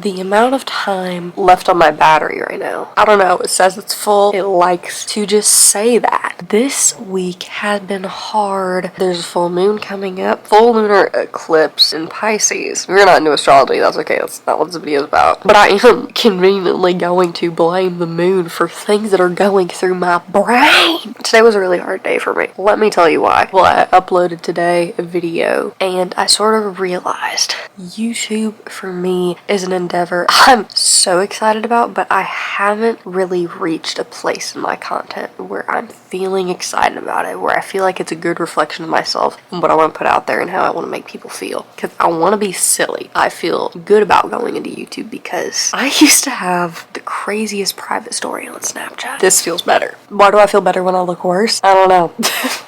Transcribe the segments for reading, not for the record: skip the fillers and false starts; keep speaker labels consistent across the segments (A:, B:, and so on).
A: the amount of time left on my battery right now. I don't know, it says it's full. It likes to just say that. This week has been hard. There's a full moon coming up. Full lunar eclipse in Pisces. If you're not into astrology, that's okay. That's not what this video is about. But I am conveniently going to blame the moon for things that are going through my brain. Today was a really hard day for me. Let me tell you why. Well, I uploaded today a video and I sort of realized YouTube for me is an endeavor I'm so excited about, but I haven't really reached a place in my content where I'm feeling excited about it, where I feel like it's a good reflection of myself and what I want to put out there and how I want to make people feel. Because I want to be silly. I feel good about going into YouTube because I used to have the craziest private story on Snapchat. This feels better. Why do I feel better when I look worse? I don't know.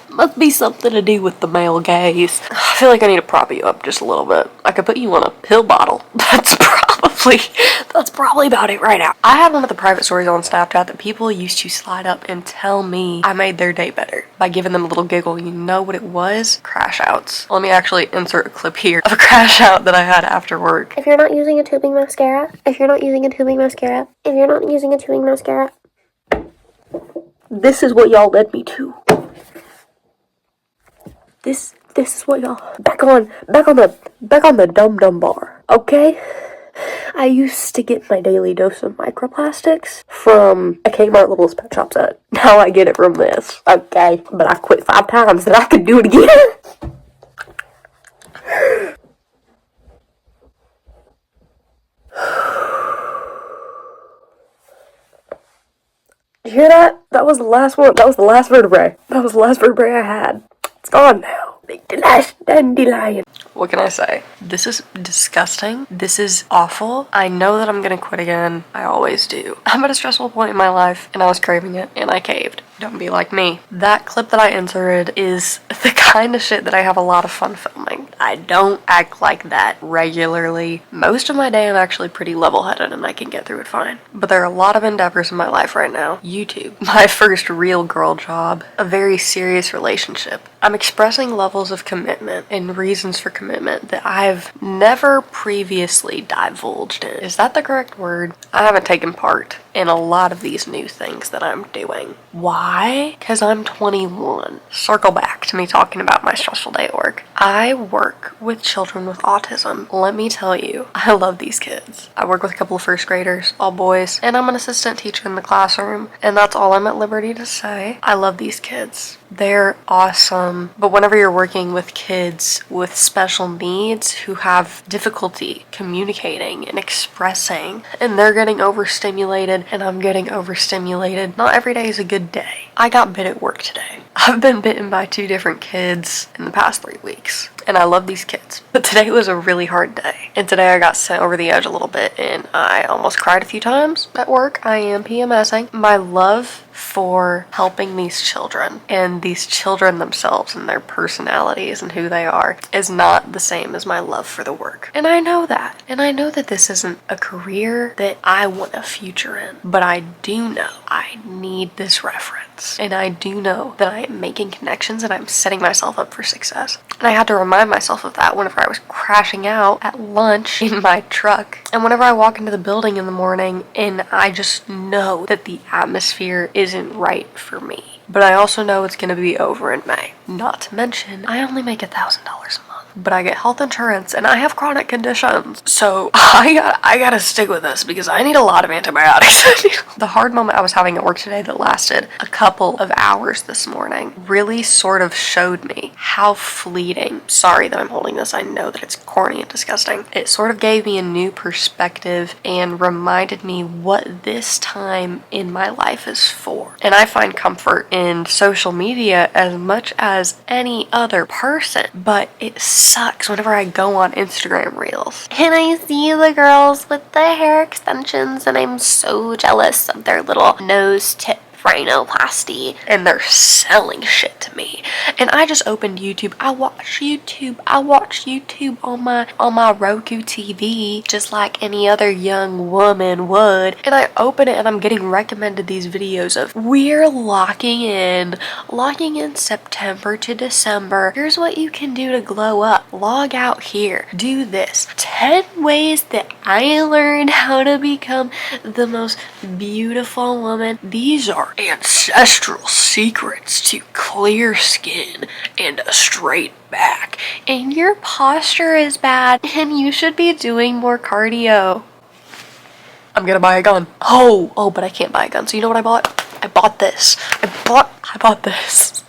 A: Must be something to do with the male gaze. I feel like I need to prop you up just a little bit. I could put you on a pill bottle. That's probably about it right now. I had one of the private stories on Snapchat that people used to slide up and tell me I made their day better by giving them a little giggle. You know what it was? Crash outs. Let me actually insert a clip here of a crash out that I had after work.
B: If you're not using a tubing mascara,
A: This is what y'all led me to. This is what y'all back on the dum-dum bar, okay? I used to get my daily dose of microplastics from a Kmart Littlest Pet Shop set. Now I get it from this, okay? But I quit 5 times that I could do it again. Did you hear that? That was the last one. That was the last vertebrae. That was the last vertebrae I had. It's gone now. Big delash dandelion. What can I say? This is disgusting. This is awful. I know that I'm gonna quit again. I always do. I'm at a stressful point in my life and I was craving it and I caved. Don't be like me. That clip that I inserted is the kind of shit that I have a lot of fun filming. I don't act like that regularly. Most of my day I'm actually pretty level-headed and I can get through it fine. But there are a lot of endeavors in my life right now. YouTube, my first real girl job, a very serious relationship. I'm expressing levels of commitment and reasons for commitment that I've never previously divulged in. Is that the correct word? I haven't taken part in a lot of these new things that I'm doing. Why? Because I'm 21. Circle back to me talking about my stressful day at work. I work with children with autism. Let me tell you, I love these kids. I work with a couple of first graders, all boys, and I'm an assistant teacher in the classroom, and that's all I'm at liberty to say. I love these kids. They're awesome. But whenever you're working with kids with special needs who have difficulty communicating and expressing, and they're getting overstimulated and I'm getting overstimulated, not every day is a good day. I got bit at work today. I've been bitten by 2 different kids in the past 3 weeks. And I love these kids. But today was a really hard day. And today I got sent over the edge a little bit and I almost cried a few times at work. I am PMSing. My love for helping these children and these children themselves and their personalities and who they are is not the same as my love for the work. And I know that. And I know that this isn't a career that I want a future in. But I do know I need this reference. And I do know that I am making connections and I'm setting myself up for success. And I had to remind myself of that whenever I was crashing out at lunch in my truck. And whenever I walk into the building in the morning and I just know that the atmosphere isn't right for me. But I also know it's going to be over in May. Not to mention, I only make $1,000 a month. But I get health insurance and I have chronic conditions. So I gotta stick with this because I need a lot of antibiotics. The hard moment I was having at work today that lasted a couple of hours this morning really sort of showed me how fleeting. Sorry that I'm holding this. I know that it's corny and disgusting. It sort of gave me a new perspective and reminded me what this time in my life is for. And I find comfort in social media as much as any other person, but it sucks whenever I go on Instagram Reels and I see the girls with the hair extensions and I'm so jealous of their little nose tip rhinoplasty, and they're selling shit to me. And I just opened YouTube. I watch YouTube on my Roku TV, just like any other young woman would. And I open it and I'm getting recommended these videos of, we're locking in September to December. Here's what you can do to glow up. Log out here. Do this. 10 ways that I learned how to become the most beautiful woman. These are ancestral secrets to clear skin and a straight back. And your posture is bad and you should be doing more cardio. I'm gonna buy a gun. Oh, but I can't buy a gun. So you know what I bought? I bought this. I bought this.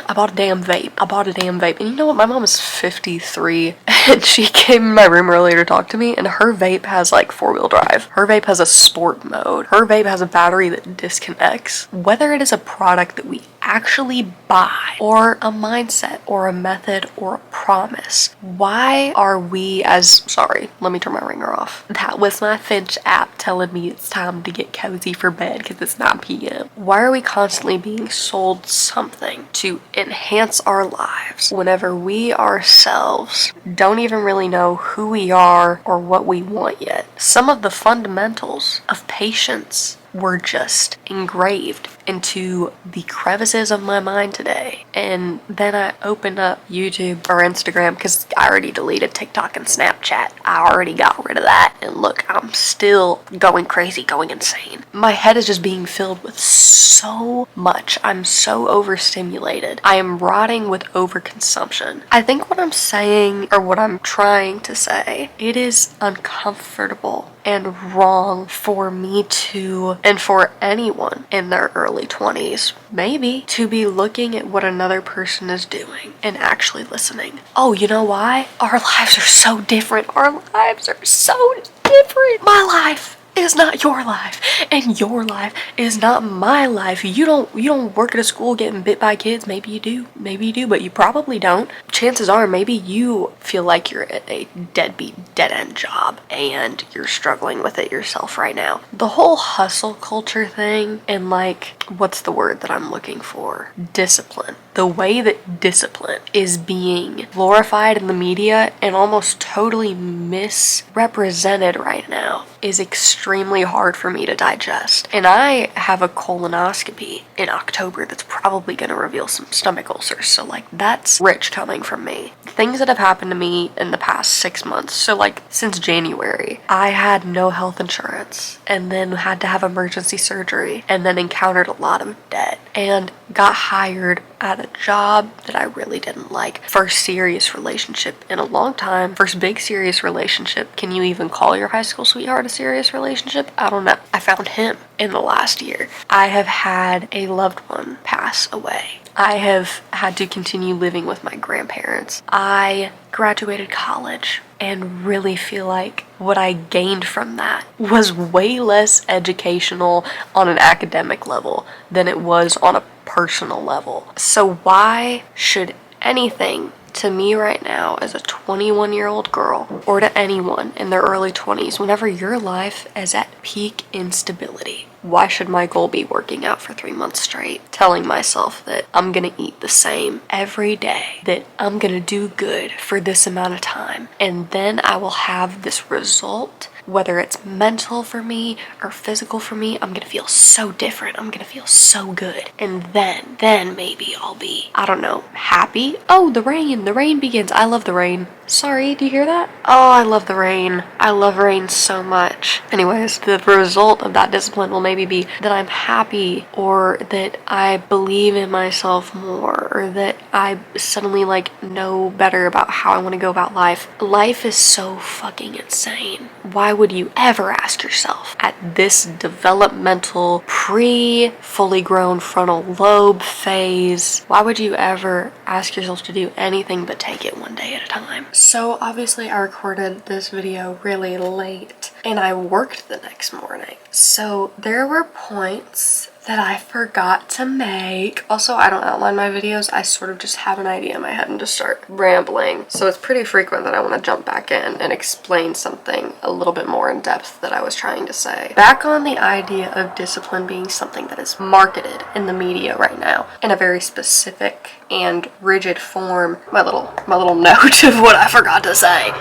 A: I bought a damn vape. And you know what? My mom is 53 and she came in my room earlier to talk to me, and her vape has like 4-wheel drive. Her vape has a sport mode. Her vape has a battery that disconnects. Whether it is a product that we actually buy, or a mindset, or a method, or a promise, why are we sorry, let me turn my ringer off. That was my Finch app telling me it's time to get cozy for bed because it's 9 p.m. Why are we constantly being sold something to enhance our lives whenever we ourselves don't even really know who we are or what we want yet? Some of the fundamentals of patience were just engraved into the crevices of my mind today. And then I opened up YouTube or Instagram because I already deleted TikTok and Snapchat. I already got rid of that. And look, I'm still going crazy, going insane. My head is just being filled with so much. I'm so overstimulated. I am rotting with overconsumption. I think what I'm saying, or what I'm trying to say, it is uncomfortable and wrong for me to, and for anyone in their early 20s, maybe, to be looking at what another person is doing and actually listening. Oh, you know why? Our lives are so different. Our lives are so different. My life is not your life, and your life is not my life. You don't work at a school getting bit by kids. Maybe you do, but you probably don't. Chances are maybe you feel like you're at a deadbeat, dead-end job and you're struggling with it yourself right now. The whole hustle culture thing, and like, what's the word that I'm looking for? Discipline. The way that discipline is being glorified in the media and almost totally misrepresented right now is extremely hard for me to digest. And I have a colonoscopy in October that's probably going to reveal some stomach ulcers. So like, that's rich coming from me. Things that have happened to me in the past 6 months. So like, since January, I had no health insurance and then had to have emergency surgery and then encountered a lot of debt and got hired at a job that I really didn't like. First serious relationship in a long time. First big serious relationship. Can you even call your high school sweetheart a serious relationship? I don't know. I found him in the last year. I have had a loved one pass away. I have had to continue living with my grandparents. I graduated college and really feel like what I gained from that was way less educational on an academic level than it was on a personal level. So why should anything to me right now as a 21-year-old girl, or to anyone in their early 20s, whenever your life is at peak instability, why should my goal be working out for 3 months straight, telling myself that I'm gonna eat the same every day, that I'm gonna do good for this amount of time, and then I will have this result, whether it's mental for me or physical for me, I'm gonna feel so different. I'm gonna feel so good. And then maybe I'll be, I don't know, happy. Oh, the rain begins. I love the rain. Sorry, do you hear that? Oh, I love the rain. I love rain so much. Anyways, the result of that discipline will maybe be that I'm happy, or that I believe in myself more, or that I suddenly like know better about how I want to go about life. Life is so fucking insane. Why would you ever ask yourself at this developmental, fully grown frontal lobe phase, why would you ever ask yourself to do anything but take it one day at a time? So obviously I recorded this video really late and I worked the next morning. So there were points that I forgot to make. Also, I don't outline my videos. I sort of just have an idea in my head and just start rambling. So it's pretty frequent that I want to jump back in and explain something a little bit more in depth that I was trying to say. Back on the idea of discipline being something that is marketed in the media right now in a very specific and rigid form. My little note of what I forgot to say.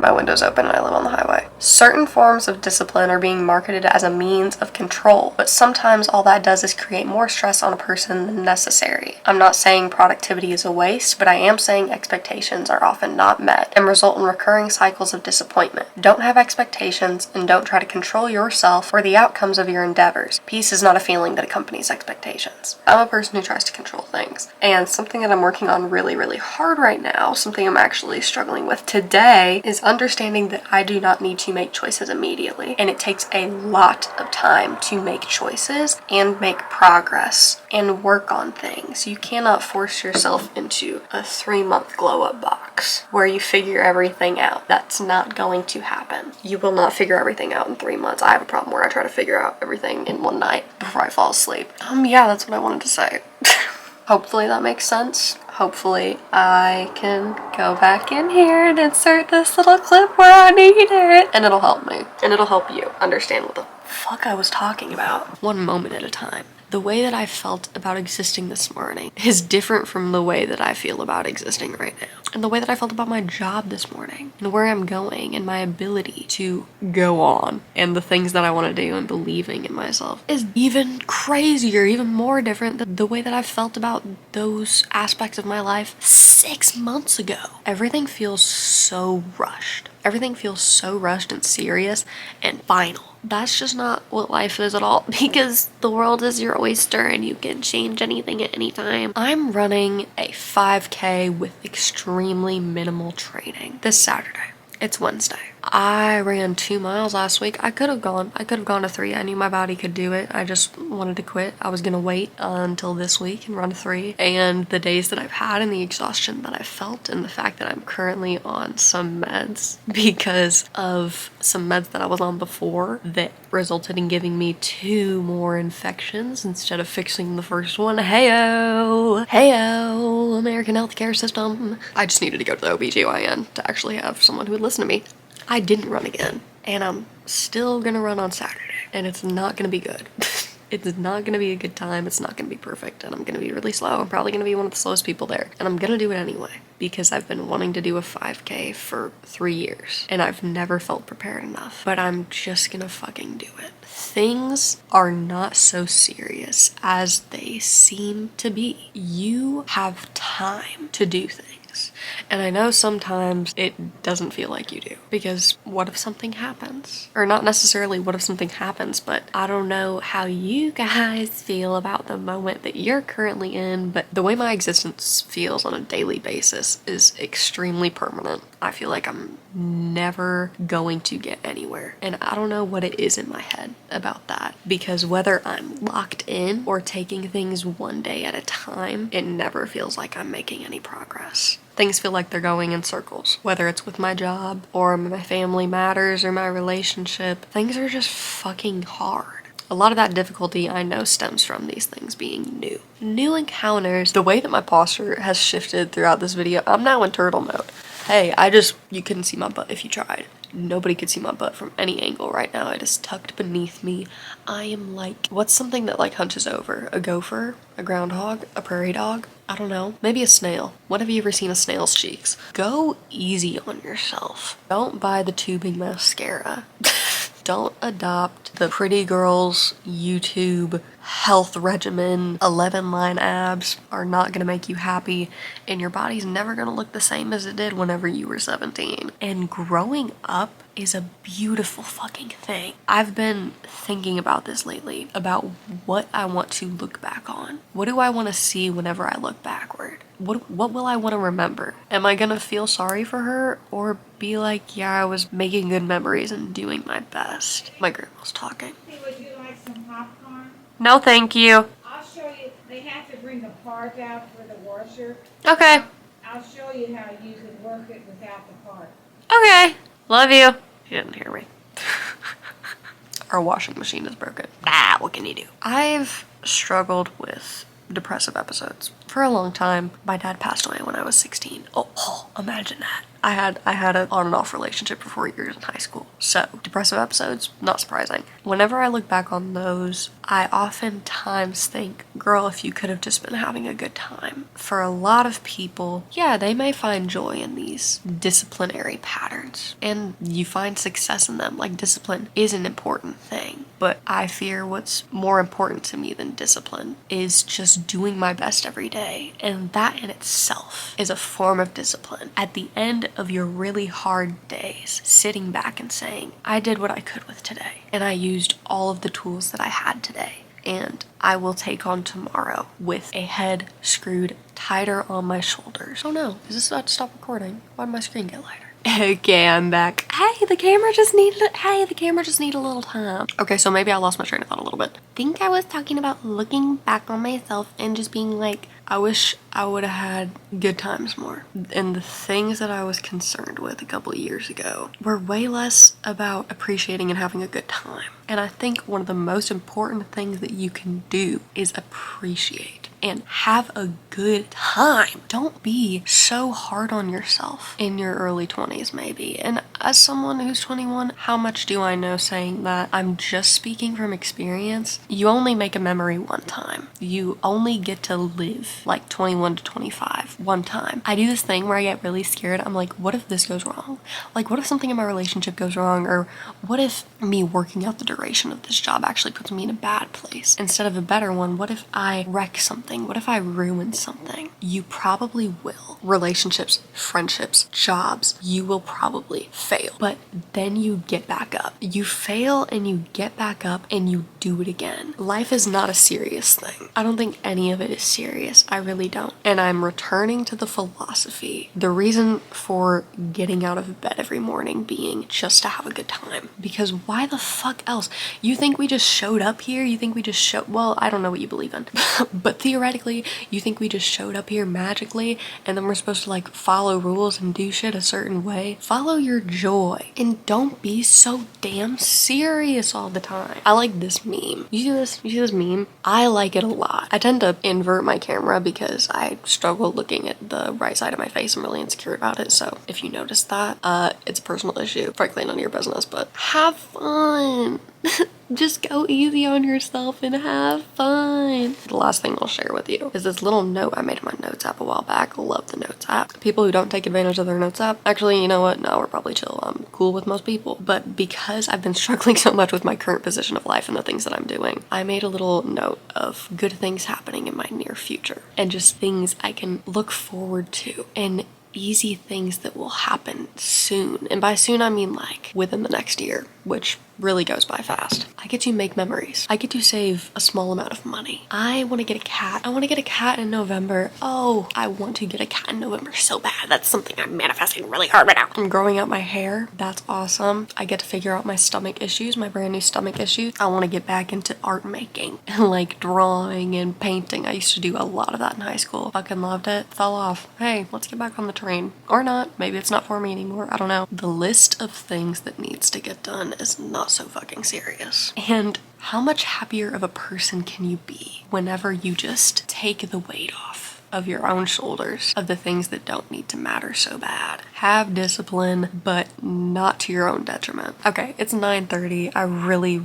A: My window's open and I live on the highway. Certain forms of discipline are being marketed as a means of control, but sometimes all that does is create more stress on a person than necessary. I'm not saying productivity is a waste, but I am saying expectations are often not met and result in recurring cycles of disappointment. Don't have expectations and don't try to control yourself or the outcomes of your endeavors. Peace is not a feeling that accompanies expectations. I'm a person who tries to control things, and something that I'm working on really, really hard right now, something I'm actually struggling with today, is understanding that I do not need to make choices immediately, and it takes a lot of time to make choices and make progress and work on things. You cannot force yourself into a 3-month glow up box where you figure everything out. That's not going to happen. You will not figure everything out in 3 months. I have a problem where I try to figure out everything in one night before I fall asleep. Yeah, that's what I wanted to say. Hopefully that makes sense. Hopefully I can go back in here and insert this little clip where I need it. And it'll help me. And it'll help you understand what the fuck I was talking about. One moment at a time. The way that I felt about existing this morning is different from the way that I feel about existing right now. And the way that I felt about my job this morning and where I'm going and my ability to go on and the things that I want to do and believing in myself is even crazier, even more different than the way that I felt about those aspects of my life 6 months ago. Everything feels so rushed. Everything feels so rushed and serious and final. That's just not what life is at all, because the world is your oyster and you can change anything at any time. I'm running a 5K with extremely minimal training this Saturday. It's Wednesday. I ran 2 miles last week. I could have gone to 3. I knew my body could do it. I just wanted to quit. I was gonna wait until this week and run 3. And the days that I've had and the exhaustion that I felt and the fact that I'm currently on some meds because of some meds that I was on before that resulted in giving me 2 more infections instead of fixing the first one. Heyo, American healthcare system. I just needed to go to the OBGYN to actually have someone who would listen to me. I didn't run again, and I'm still gonna run on Saturday, and it's not gonna be good. It's not gonna be a good time, it's not gonna be perfect, and I'm gonna be really slow. I'm probably gonna be one of the slowest people there, and I'm gonna do it anyway, because I've been wanting to do a 5K for 3 years, and I've never felt prepared enough, but I'm just gonna fucking do it. Things are not so serious as they seem to be. You have time to do things. And I know sometimes it doesn't feel like you do, because what if something happens? Or not necessarily what if something happens, but I don't know how you guys feel about the moment that you're currently in, but the way my existence feels on a daily basis is extremely permanent. I feel like I'm never going to get anywhere. And I don't know what it is in my head about that, because whether I'm locked in or taking things one day at a time, it never feels like I'm making any progress. Things feel like they're going in circles, whether it's with my job or my family matters or my relationship. Things are just fucking hard. A lot of that difficulty I know stems from these things being new. New encounters. The way that my posture has shifted throughout this video, I'm now in turtle mode. Hey, you couldn't see my butt if you tried. Nobody could see my butt from any angle right now. It is tucked beneath me. I am like, what's something that like hunches over? A gopher? A groundhog? A prairie dog? I don't know. Maybe a snail. When have you ever seen a snail's cheeks? Go easy on yourself. Don't buy the tubing mascara. Don't adopt the pretty girls YouTube health regimen. 11-line abs are not gonna make you happy, and your body's never gonna look the same as it did whenever you were 17. And growing up is a beautiful fucking thing. I've been thinking about this lately, about what I want to look back on. What do I want to see whenever I look backward? What will I want to remember? Am I gonna feel sorry for her or be like, yeah, I was making good memories and doing my best? My grandma's talking.
C: Hey, would you like some popcorn?
A: No, thank you.
C: I'll show you. They have to bring the part out for the washer.
A: Okay.
C: I'll show you how you could work it without the part.
A: Okay. Love you. You didn't hear me. Our washing machine is broken. Ah, what can you do? I've struggled with depressive episodes for a long time. My dad passed away when I was 16. Oh, imagine that. I had an on and off relationship for 4 years in high school. So depressive episodes, not surprising. Whenever I look back on those, I oftentimes think, girl, if you could have just been having a good time. For a lot of people, yeah, they may find joy in these disciplinary patterns and you find success in them. Like, discipline is an important thing, but I fear what's more important to me than discipline is just doing my best every day. And that in itself is a form of discipline. At the end of your really hard days, sitting back and saying, I did what I could with today, and I used all of the tools that I had today, and I will take on tomorrow with a head screwed tighter on my shoulders. Oh no, is this about to stop recording? Why did my screen get lighter? Okay, I'm back. Hey, the camera just needed a little time. Okay, so maybe I lost my train of thought a little bit. I think I was talking about looking back on myself and just being like, I wish I would have had good times more. And the things that I was concerned with a couple of years ago were way less about appreciating and having a good time. And I think one of the most important things that you can do is appreciate and have a good time. Don't be so hard on yourself in your early 20s maybe. And as someone who's 21, how much do I know saying that? I'm just speaking from experience. You only make a memory one time. You only get to live like 21 to 25 one time. I do this thing where I get really scared. I'm like, what if this goes wrong? Like, what if something in my relationship goes wrong? Or what if me working out the duration of this job actually puts me in a bad place instead of a better one? What if I wreck something? What if I ruin something? You probably will. Relationships, friendships, jobs, you will probably fail. But then you get back up. You fail and you get back up and you do it again. Life is not a serious thing. I don't think any of it is serious. I really don't. And I'm returning to the philosophy, the reason for getting out of bed every morning being just to have a good time. Because why the fuck else? You think we just showed up here? You think we just well, I don't know what you believe in. But theoretically, you think we just showed up here magically and then we're supposed to like follow rules and do shit a certain way? Follow your joy and don't be so damn serious all the time. I like this meme. You see this meme? I like it a lot. I tend to invert my camera because I struggle looking at the right side of my face. I'm really insecure about it. So if you notice that, it's a personal issue. Frankly, none of your business, but have fun. Just go easy on yourself and have fun. The last thing I'll share with you is this little note I made in my notes app a while back. I love the notes app. People who don't take advantage of their notes app, actually, you know what? No, we're probably chill. I'm cool with most people. But because I've been struggling so much with my current position of life and the things that I'm doing, I made a little note of good things happening in my near future and just things I can look forward to and easy things that will happen soon. And by soon, I mean like within the next year, which really goes by fast. I get to make memories. I get to save a small amount of money. I want to get a cat. I want to get a cat in November. Oh, I want to get a cat in November so bad. That's something I'm manifesting really hard right now. I'm growing out my hair. That's awesome. I get to figure out my stomach issues, my brand new stomach issues. I want to get back into art making and like drawing and painting. I used to do a lot of that in high school. Fucking loved it. Fell off. Hey, let's get back on the train. Or not. Maybe it's not for me anymore. I don't know. The list of things that needs to get done is not so fucking serious. And how much happier of a person can you be whenever you just take the weight off of your own shoulders of the things that don't need to matter so bad? Have discipline, but not to your own detriment. Okay, it's 9:30. I really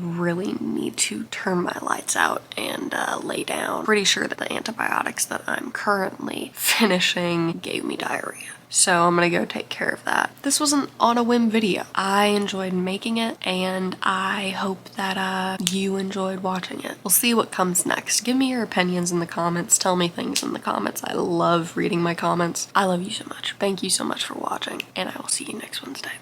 A: need to turn my lights out and lay down. Pretty sure that the antibiotics that I'm currently finishing gave me diarrhea. So I'm gonna go take care of that. This was an on a whim video. I enjoyed making it and I hope that you enjoyed watching it. We'll see what comes next. Give me your opinions in the comments. Tell me things in the comments. I love reading my comments. I love you so much. Thank you so much for watching and I will see you next Wednesday.